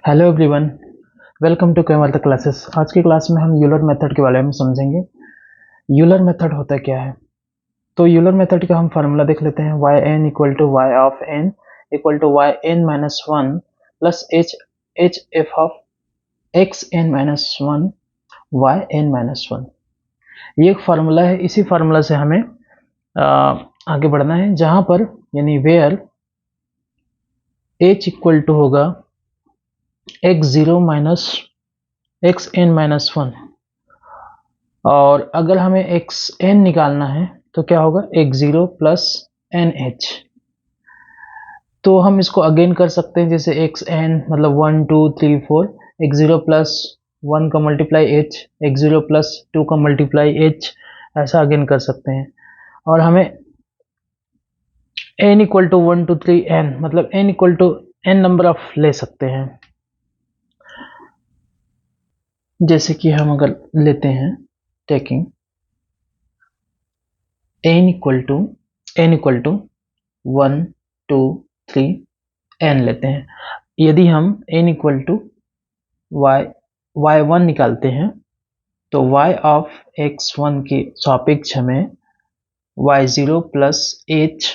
Hello everyone, welcome to camel the classes. आज की class में हम यूलर मेथड के बारे में समझेंगे। यूलर मेथड होता क्या है? तो यूलर मेथड का हम फार्मूला देख लेते हैं। Y n equal to y of n equal to y n minus one plus h h f of x n minus one y n minus one. ये एक फार्मूला है। इसी फार्मूला से हमें आगे बढ़ना है, जहां पर यानी वेयर एच इक्वल टू होगा x zero minus x n minus one, और अगर हमें एक्स एन निकालना है तो क्या होगा x zero plus N H. तो हम इसको अगेन कर सकते हैं, जैसे एक्स एन मतलब one two three four, X zero plus one का multiply H, X zero plus two का मल्टीप्लाई एच, ऐसा अगेन कर सकते हैं। और हमें N equal to one two three N मतलब N equal to N number of ले सकते हैं। जैसे कि हम अगर लेते हैं taking N equal to one two three n लेते हैं। यदि हम n equal to y one निकालते हैं तो वाई ऑफ एक्स वन के सापेक्ष हमें y zero plus h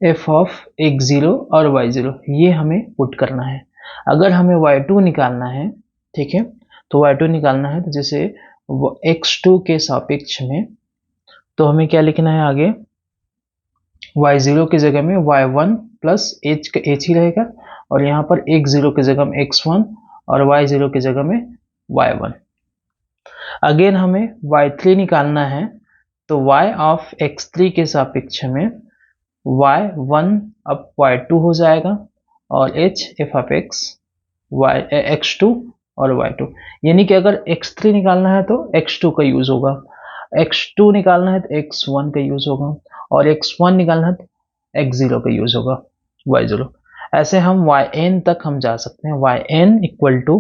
f of x zero और वाई जीरो ये हमें पुट करना है। अगर हमें वाई टू निकालना है, ठीक है, तो वाई टू निकालना है तो जैसे एक्स टू के सापेक्ष में तो हमें क्या लिखना है आगे, वाई जीरो की जगह में वाई वन प्लस एच का एच ही रहेगा, और यहाँ पर एक्स जीरो की जगह में एक्स वन और वाई जीरो की जगह में वाई वन। अगेन हमें वाई थ्री निकालना है तो वाई ऑफ एक्स थ्री के सापेक्ष में वाई वन अब वाई टू हो जाएगा और h f of x y x two और वाई टू। यानी कि अगर एक्स थ्री निकालना है तो एक्स टू का यूज होगा, एक्स टू निकालना है तो एक्स वन का यूज होगा, और एक्स वन निकालना है तो एक्स जीरो का यूज होगा, वाई जीरो। ऐसे हम वाई एन तक हम जा सकते हैं। Y n equal to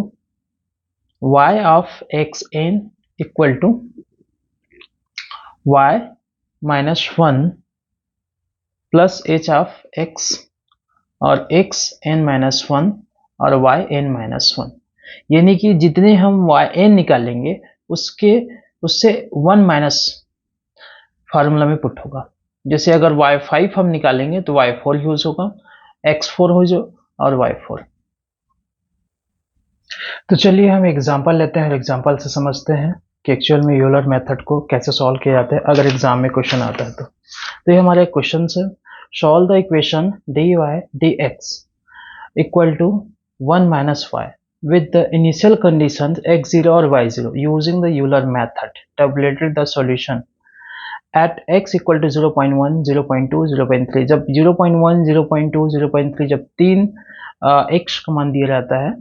y of x n equal to y minus one plus h of x और एक्स एन माइनस वन और वाई एन माइनस वन। यानी कि जितने हम वाई एन निकालेंगे उससे वन माइनस फार्मूला में पुट होगा। जैसे अगर वाई फाइव हम निकालेंगे तो वाई फोर यूज होगा, एक्स फोर हो जो और वाई फोर। तो चलिए हम एग्जांपल लेते हैं और एग्जांपल से समझते हैं कि एक्चुअल में यूलर मेथड को कैसे सॉल्व किया जाता है अगर एग्जाम में क्वेश्चन आता है तो ये हमारा एक क्वेश्चन है। Solve the equation d y d x equal to one minus y with the initial conditions x0 और y0 using the Euler method tabulated the solution at x equal to 0.1 0.2 0.3। जब 0.1 0.2 0.3 जब तीन x का मान दिया जाता है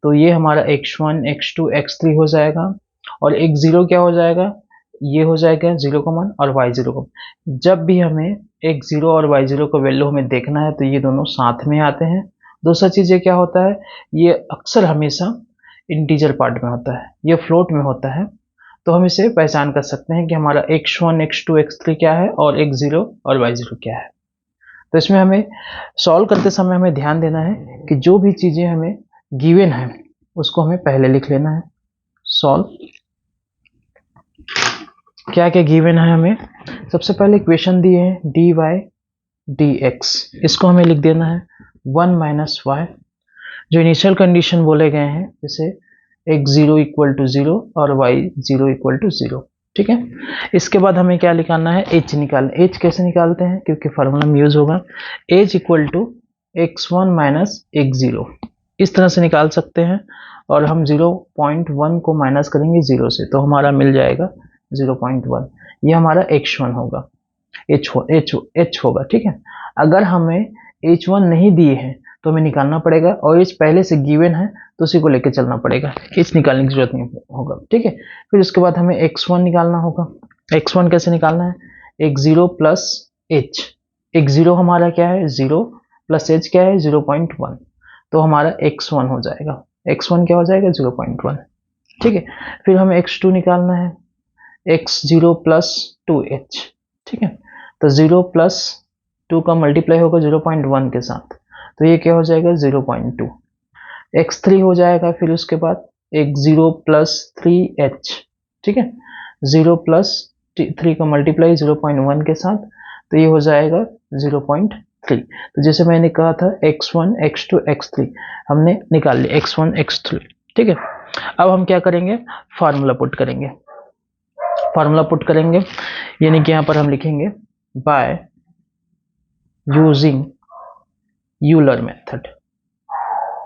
तो ये हमारा x1 x2 x3 हो जाएगा, और x0 क्या हो जाएगा, ये हो जाएगा 0 का मान और y0 का। जब भी हमें x0 और y0 का वैल्यू हमें देखना है तो ये दोनों साथ में आते हैं। दूसरा चीज ये क्या होता है, ये अक्सर हमेशा इंटीजर पार्ट में होता है, ये फ्लोट में होता है। तो हम इसे पहचान कर सकते हैं कि हमारा x1 x2 x3 क्या है और x0 और y0 क्या है। तो इसमें हमें सॉल्व करते समय हमें ध्यान देना है कि जो भी चीजें हमें गिवन है उसको हमें पहले लिख लेना है। सॉल्व क्या क्या गिवन है हमें, सबसे पहले इक्वेशन दिए हैं डी वाई डी एक्स, इसको हमें लिख देना है वन माइनस वाई। जो इनिशियल कंडीशन बोले गए हैं जैसे X zero equal to zero और Y zero equal to zero, ठीक है। इसके बाद हमें क्या निकालना है, एच निकालना। एच कैसे निकालते हैं, क्योंकि फार्मूला में यूज होगा h equal to x one minus x zero, इस तरह से निकाल सकते हैं। और हम 0.1 को माइनस करेंगे जीरो से तो हमारा मिल जाएगा 0.1, ये हमारा x1 होगा, एच होगा, ठीक है। अगर हमें h1 नहीं दिए हैं तो हमें निकालना पड़ेगा, और एच पहले से गिवन है तो उसी को लेकर चलना पड़ेगा, एच निकालने की जरूरत नहीं होगा, ठीक है। फिर उसके बाद हमें x1 निकालना होगा। x1 कैसे निकालना है, x0 प्लस एच, x0 हमारा क्या है 0 प्लस एच क्या है 0.1, तो हमारा x1 हो जाएगा, x1 क्या हो जाएगा 0.1, ठीक है। फिर हमें x2 निकालना है, x0 प्लस 2h, ठीक है। तो 0 प्लस 2 का मल्टीप्लाई होगा 0.1 के साथ तो ये क्या हो जाएगा 0.2। x3 हो जाएगा, फिर उसके बाद एक 0 प्लस 3h, ठीक है, 0 प्लस 3 का मल्टीप्लाई 0.1 के साथ, तो ये हो जाएगा 0.3। तो जैसे मैंने कहा था x1 x2 x3 हमने निकाल लिया, x1 x3, ठीक है। अब हम क्या करेंगे, फार्मूला पुट करेंगे। फार्मूला पुट करेंगे यानी कि यहाँ पर हम लिखेंगे by using Euler method,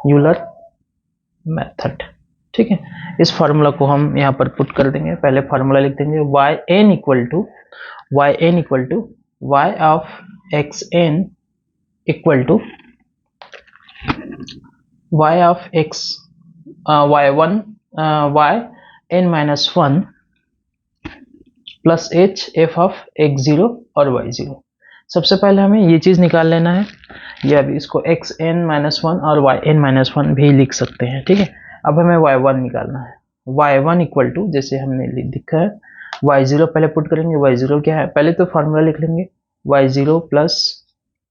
Euler method, ठीक है। इस फार्मूला को हम यहाँ पर पुट कर देंगे। पहले फार्मूला लिख देंगे yn equal to y of xn equal to y of x y1 yn minus 1 plus h f of x0 और y0। सबसे पहले हमें ये चीज निकाल लेना है, या अभी इसको xn माइनस 1 और yn माइनस 1 भी लिख सकते हैं, ठीक है। अब हमें y1 निकालना है। y1 इक्वल टू, जैसे हमने लिखा है y0 पहले पुट करेंगे। y0 क्या है, पहले तो फार्मूला लिख लेंगे y0 plus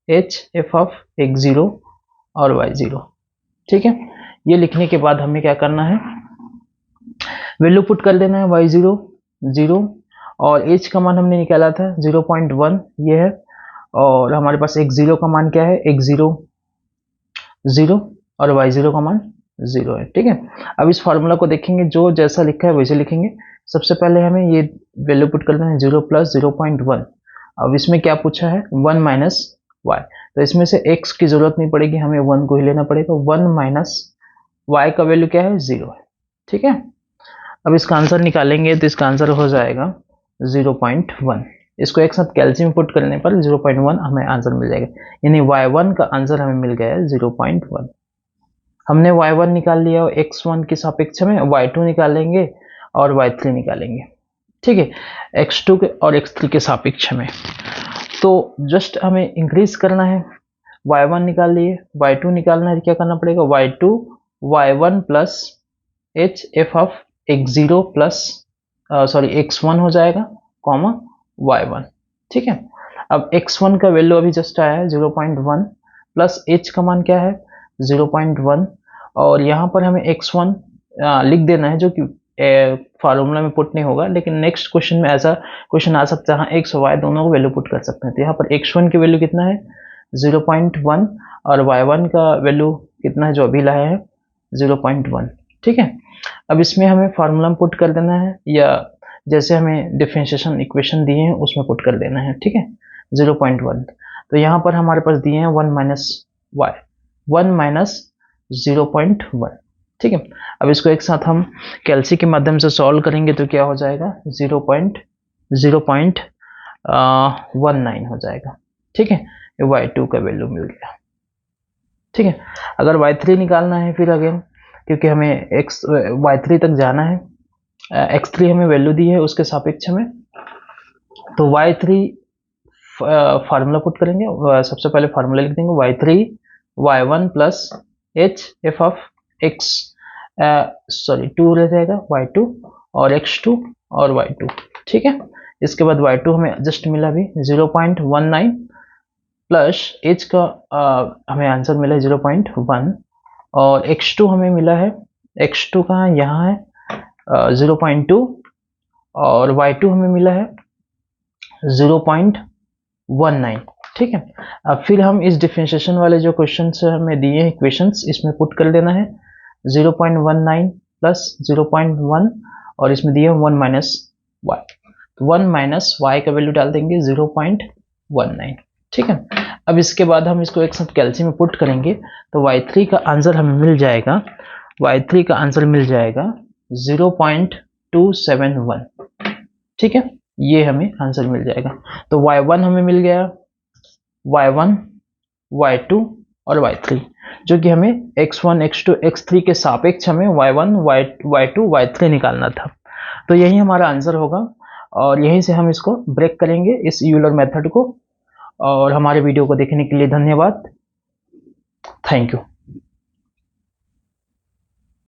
h f of x0 और y0, ठीक है। ये लिखने के बाद हमें क्या करना है, वैल्यू पुट कर देना है y0 0 और h का मान हमने निकाला था 0.1 ये है, और हमारे पास x0 का मान क्या है, x0 0 और y0 का मान 0 है, ठीक है। अब इस फार्मूला को देखेंगे, जो जैसा लिखा है वैसे लिखेंगे। सबसे पहले हमें ये वैल्यू पुट कर देना है 0 प्लस 0.1। अब इसमें क्या पूछा है, 1 माइनस वाई, तो इसमें से x की जरूरत नहीं पड़ेगी, हमें 1 को ही लेना पड़ेगा। 1 माइनस y का वैल्यू क्या है, 0 है, ठीक है। अब इसका आंसर निकालेंगे तो इसका आंसर हो जाएगा 0.1। इसको एक साथ कैल्शियम पुट करने पर 0.1 हमें आंसर मिल जाएगा, यानी y1 का आंसर हमें मिल गया है 0.1। हमने y1 निकाल लिया और x1 के सापेक्ष में y2 निकालेंगे और y3 निकालेंगे, ठीक है, x2 के और x3 के सापेक्ष में। तो जस्ट हमें इंक्रीज करना है, y1 निकाल लिए, y2 निकालना है, क्या करना पड़ेगा, y2 y1 plus h f of x0 plus x1 हो जाएगा, कॉमा y1, ठीक है। अब x1 का वैल्यू अभी जस्ट आया है 0.1 प्लस h का मान क्या है 0.1, और यहाँ पर हमें x1 लिख देना है, जो कि फार्मूला में पुट नहीं होगा, लेकिन नेक्स्ट क्वेश्चन में ऐसा क्वेश्चन आ सकता है, x और y दोनों को वैल्यू पुट कर सकते हैं। तो यहाँ पर x1 की वैल्यू कितना है 0.1 और y1 का वैल्यू कितना है जो अभी लाया है 0.1, ठीक है। अब इसमें हमें फार्मूला में पुट कर देना है, या जैसे हमें डिफरेंशिएशन इक्वेशन दिए हैं उसमें पुट कर देना है, ठीक है, 0.1। तो यहाँ पर हमारे पास दिए हैं 1 माइनस वाई, 1 माइनस 0.1, ठीक है। अब इसको एक साथ हम कैल्सी के माध्यम से सॉल्व करेंगे तो क्या हो जाएगा 0.19 हो जाएगा, ठीक है। y2 का वैल्यू मिल गया, ठीक है। अगर y3 निकालना है फिर अगेन, क्योंकि हमें y3 तक जाना है, x3 हमें वैल्यू दी है उसके सापेक्ष में, तो y3 फार्मूला पुट करेंगे। सबसे पहले फार्मूला लिख देंगे y3 y1 plus h f of x 2 रह जाएगा y2 और x2 और y2, ठीक है। इसके बाद y2 हमें जस्ट मिला भी 0.19 प्लस h का हमें आंसर मिला 0.1 और x2 हमें मिला है, x2 कहाँ यहाँ है 0.2 और y2 हमें मिला है 0.19, ठीक है। अब फिर हम इस डिफरेंशिएशन वाले जो क्वेश्चन हमें दिए हैं इक्वेशंस, इसमें पुट कर देना है 0.19 प्लस 0.1 और इसमें दिए 1 माइनस वाई, तो 1 माइनस वाई का वैल्यू डाल देंगे 0.19, ठीक है। अब इसके बाद हम इसको एक साथ कैल्शियम में पुट करेंगे तो y3 का आंसर हमें मिल जाएगा, y3 का आंसर मिल जाएगा 0.271, ठीक है, ये हमें आंसर मिल जाएगा। तो y1 हमें मिल गया, y1 y2 और y3, जो कि हमें x1 x2 x3 के सापेक्ष हमें y1 y2 y3 निकालना था। तो यही हमारा आंसर होगा और यहीं से हम इसको ब्रेक करेंगे इस यूलर मेथड को। और हमारे वीडियो को देखने के लिए धन्यवाद, थैंक यू।